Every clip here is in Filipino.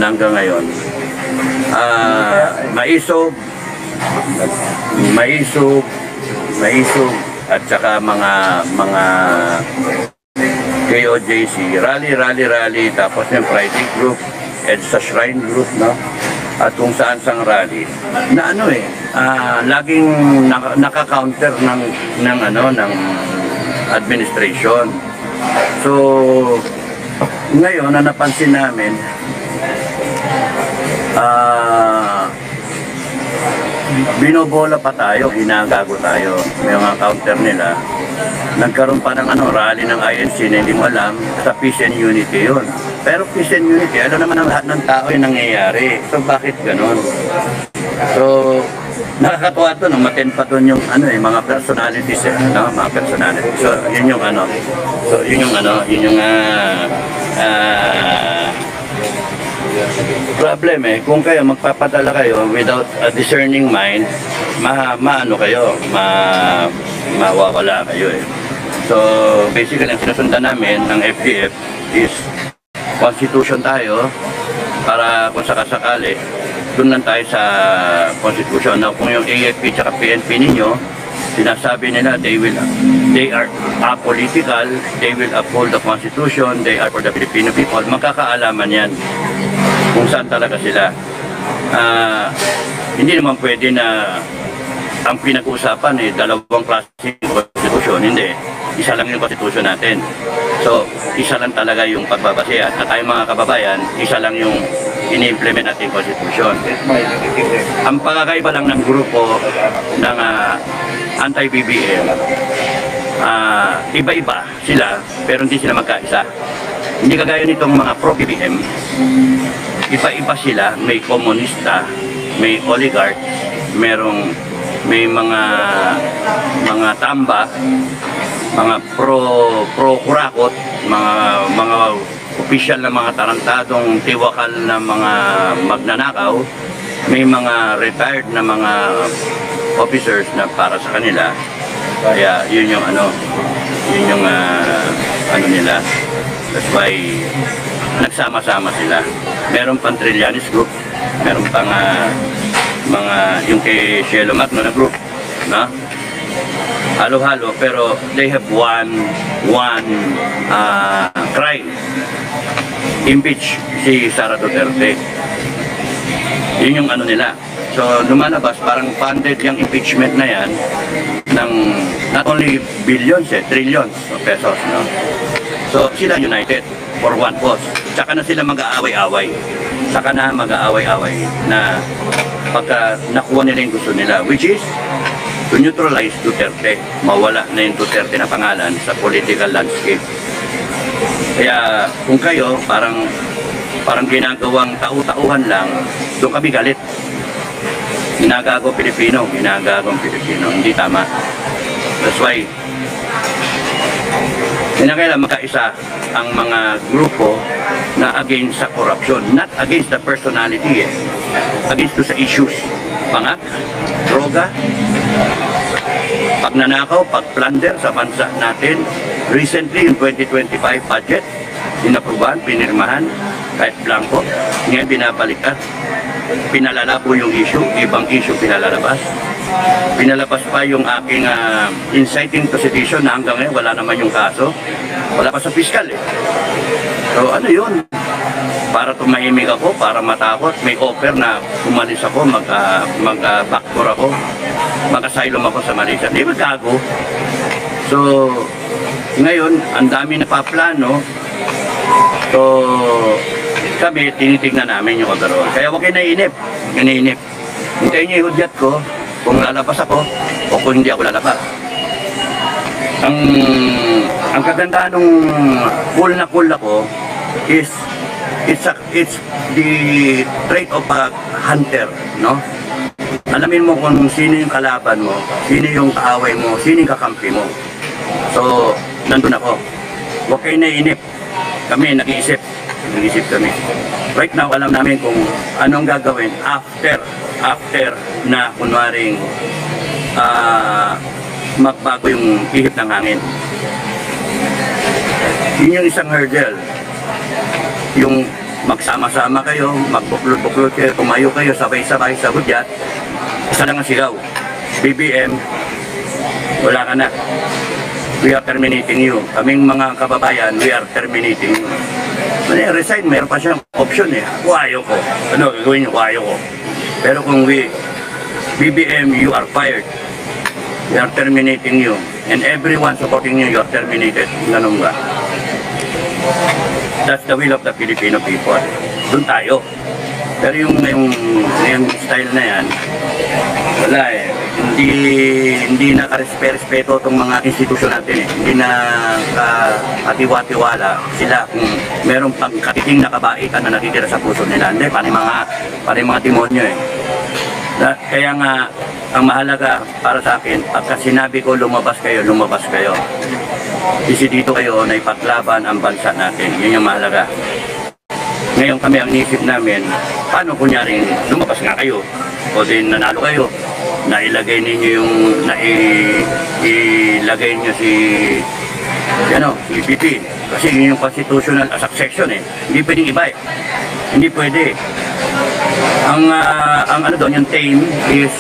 hanggang ngayon. Maisog, at saka mga KOJC, rally, tapos yung Friday group, EDSA Shrine group, no? At kung saan sang rally, na laging naka-counter ng administration. So, ngayon, na napansin namin, binobola pa tayo, hinagago tayo. May mga counter nila. Nagkaroon pa ng rally ng INC na hindi mo alam, sa Peace and Unity yun. Pero Peace and Unity, alam naman ang lahat ng tao yung nangyayari. So bakit ganun? So, nakakatuwa ito, no? Maten pa doon yung mga personalities, mga personalities. So, yun yung problem kung kayo magpapadala kayo without a discerning mind, mawawala kayo So basically ang sinusundan namin ng FDF is constitution tayo, para kung sakasakali doon lang tayo sa constitution. Now kung yung AFP at PNP ninyo, sinasabi nila they are apolitical, they will uphold the constitution, they are for the Filipino people, magkakaalaman yan kung saan talaga sila. Hindi naman pwede na ang pinag-uusapan dalawang klaseng constitution. Hindi, isa lang yung constitution natin. So, isa lang talaga yung pagbabasehan. At tayong mga kababayan, isa lang yung ini-implement natin constitution. Ang pagkakaiba lang ng grupo ng anti-BBM, iba-iba sila, pero hindi sila magkaisa. Hindi kagaya nitong mga pro-BBM, iba-iba sila, may komunista, may oligarch, may mga tamba, mga pro-kurakot, mga opisyal na mga tarantadong tiwakal na mga magnanakaw, may mga retired na mga officers na para sa kanila. Kaya yun yung nila. That's why nagsama-sama sila. Meron pang Trillanes group, meron pang yung kay Shelo Magno na group, na halo-halo, pero they have one crime: impeach si Sara Duterte. Yun yung nila. So lumalabas parang funded yung impeachment na yan ng not only billions, trillions of pesos, no? So sila united for one cause. Saka na sila mag-aaway-away. Saka na mag-aaway-away na pagka nakuha nila yung gusto nila, which is to neutralize Duterte. Mawala na yung Duterte na pangalan sa political landscape. Kaya kung kayo parang ginagawang tau-tauhan lang, doon kami galit. Ginagagong Pilipino, hindi tama. That's why kinakailangan magkaisa ang mga grupo na against sa corruption, not against the personality, against sa issues. Pangak, droga, pagnanakaw, pagplunder sa bansa natin. Recently, in 2025 budget, inaprubahan, pinirmahan, kahit blanco, ngayon binabalikat. Pinalala po yung issue, ibang issue pinalalabas. Pinalabas pa yung aking inciting to sedition na hanggang ngayon wala naman yung kaso. Wala pa sa piskal So yun? Para tumahimik ako, para matakot, may offer na umalis ako, mag-backdoor ako, mag-asylum ako sa Malaysia. Di ba gago? So, ngayon, ang dami na paplano. So, kami, tinitignan namin yung overall. Kaya huwag kayo naiinip. Hintayin niyo yung hudyat ko kung lalabas ako o kung hindi ako lalabas. Ang kagandahan ng cool ako is it's the trait of a hunter, no? Alamin mo kung sino yung kalaban mo, sino yung kaaway mo, sino yung kakampi mo. So, nandun ako. Huwag kayo naiinip. Kami nag-iisip kami. Right now, alam namin kung anong gagawin after na kunwaring magbago yung ihip ng hangin. Yun yung isang hurdle. Yung magsama-sama kayo, magbuklod-buklod kayo, tumayo kayo, sabay-sabay sa hudyat, isa lang ang sigaw. BBM, wala ka na. We are terminating you. Kaming mga kababayan, we are terminating you. Resign, mayroon pa siyang option eh. Ayaw ko. Ano, gagawin niyo? Ayaw ko. Pero kung BBM, you are fired. We are terminating you. And everyone supporting you, you are terminated. Ganun ba? That's the will of the Filipino people. Doon tayo. Pero yung style na yan, wala eh. Hindi nakarespeto itong mga institusyon natin eh. Hindi na katiwa-tiwala sila kung merong pangkatiting na kabaitan na nakitira sa puso nila. Hindi, pari mga demonyo eh. Kaya nga, ang mahalaga para sa akin, pagka sinabi ko lumabas kayo, lumabas kayo. Dito kayo na ipaglaban ang bansa natin. Yun yung mahalaga. Ngayon kami ang inisip namin, paano kunyari lumabas nga kayo o din nanalo kayo, nailagay ninyo yung ilagay nyo si PP kasi yun yung constitutional succession eh. Hindi pwedeng iba eh. Hindi pwede. Ang ano doon, yung tame is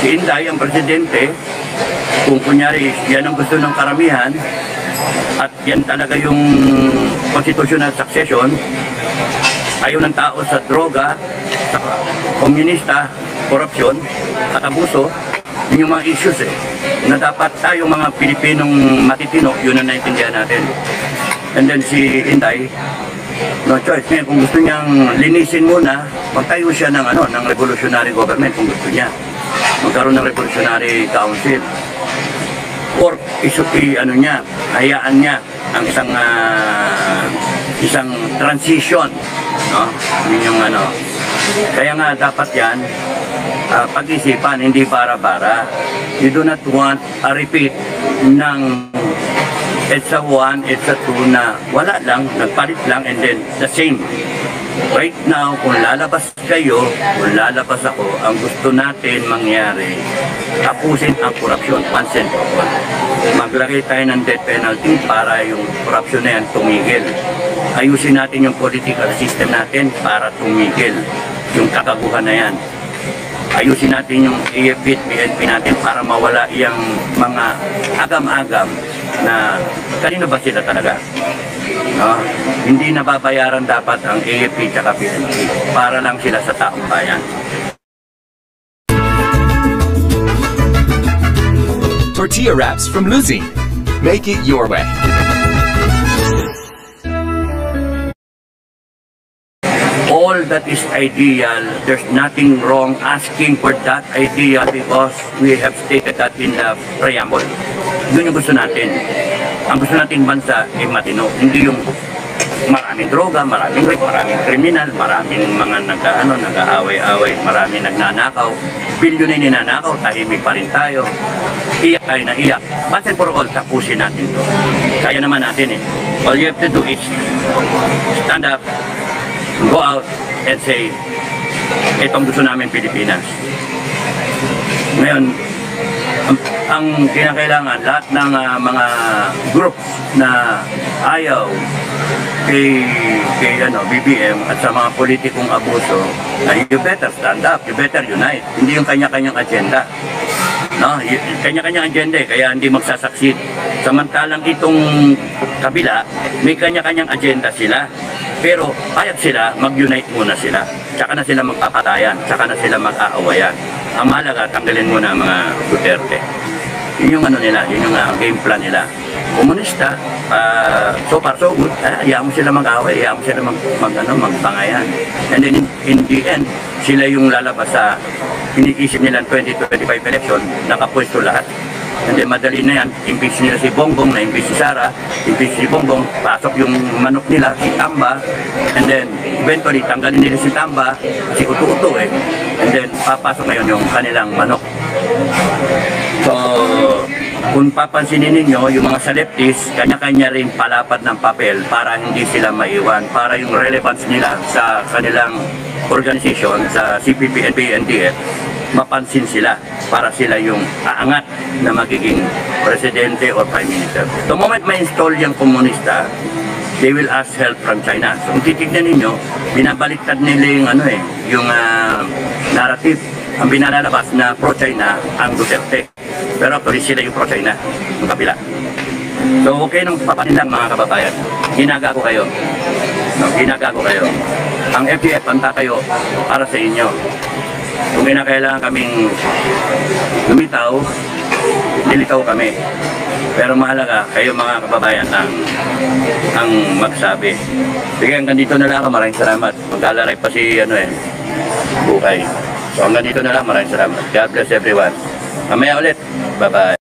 si Inday, ang presidente, kung kunyari yan ang gusto ng karamihan at yan talaga yung constitutional succession, ayaw ng tao sa droga, sa komunista, korupsyon, at abuso, yun yung mga issues eh, na dapat tayong mga Pilipinong matitino, yun ang naintindihan natin. And then si Inday, no choice. Ngayon, kung gusto niyang linisin muna, magtayo siya ng, ng revolutionary government kung gusto niya. Magkaroon ng revolutionary council. Or hayaan niya ang isang transition. No? Yun yung Kaya nga dapat yan, pag-isipan, hindi bara-bara. You do not want a repeat ng EDSA 1, EDSA 2 na wala lang, nagpalit lang, and then the same. Right now, kung lalabas kayo, kung lalabas ako, ang gusto natin mangyari, tapusin ang korupsyon, once and for all. Maglagay tayo ng death penalty para yung korupsyon na yan tumigil. Ayusin natin yung political system natin para tumigil yung kakaguhan na yan. Ayusin natin yung AFP at PNP natin para mawala yung mga agam-agam na kanino ba sila talaga. No? Hindi nababayaran dapat ang AFP at PNP para lang sila sa taong bayan. Tortilla wraps from Luzine. Make it your way. All that is ideal, there's nothing wrong asking for that idea because we have stated that in the preamble. Yun yung gusto natin. Ang gusto natin bansa ay matino. Hindi yung maraming droga, maraming rape, maraming kriminal, maraming mga nag-aaway-away, maraming nagnanakaw. Bilyon na ninanakaw, tahimik pa rin tayo. Iyak tayo na iyak. Once and for all, tapusin natin to. Kaya naman natin eh. All you have to do is stand up, go out and say, itong gusto namin Pilipinas. Ngayon, ang kinakailangan, lahat ng mga groups na ayaw kay BBM at sa mga politikong abuso, you better stand up, you better unite. Hindi yung kanya-kanyang agenda. No? Kanya-kanyang agenda kaya hindi magsasucceed. Samantalang itong kabila, may kanya-kanyang agenda sila. Pero payag sila, mag-unite muna sila. Tsaka na sila magpapatayan, tsaka na sila mag-aawayan. Ang mahalaga, tanggalin muna mga Duterte. Yun yung nila, yun yung game plan nila. Komunista, so far so good, hayaan mo sila mag-away, hayaan mo sila magbangayan. And then in the end, sila yung lalabas sa iniisip nilang 2025 election, nakapwesto lahat. And then madali na yan, impeach nila si Bongbong, na-impeach si Sara, impeach si Bongbong, pasok yung manok nila, si Tamba, and then eventually tanggalin nila si Tamba, si Uto-Uto eh. And then papasok ngayon yung kanilang manok. So, kung papansinin ninyo, yung mga selectis, kanya-kanya rin palapad ng papel para hindi sila maiwan, para yung relevance nila sa kanilang organization, sa CPP, NP, NDF, mapansin sila para sila yung aangat na magiging presidente or prime minister. The moment ma-install yung komunista, they will ask help from China. So kung titignan ninyo, binabaliktad nila yung yung narrative. Ang binalalabas na pro-China ang Duterte. Pero actually sila yung pro-China, yung kabila. So okay nang papanin mga kababayan. Ginaga ko kayo. No, ginaga ko kayo. Ang FGF, panta kayo para sa inyo. Kung kinakailangan kaming lumitaw, lilitaw kami. Pero mahalaga, kayo mga kababayan ang magsabi. Sige, hanggang dito na lang. Maraming salamat. Magkalaray pa si Bukay. So hanggang dito na lang. Maraming salamat. God bless everyone. Mamaya ulit. Bye-bye.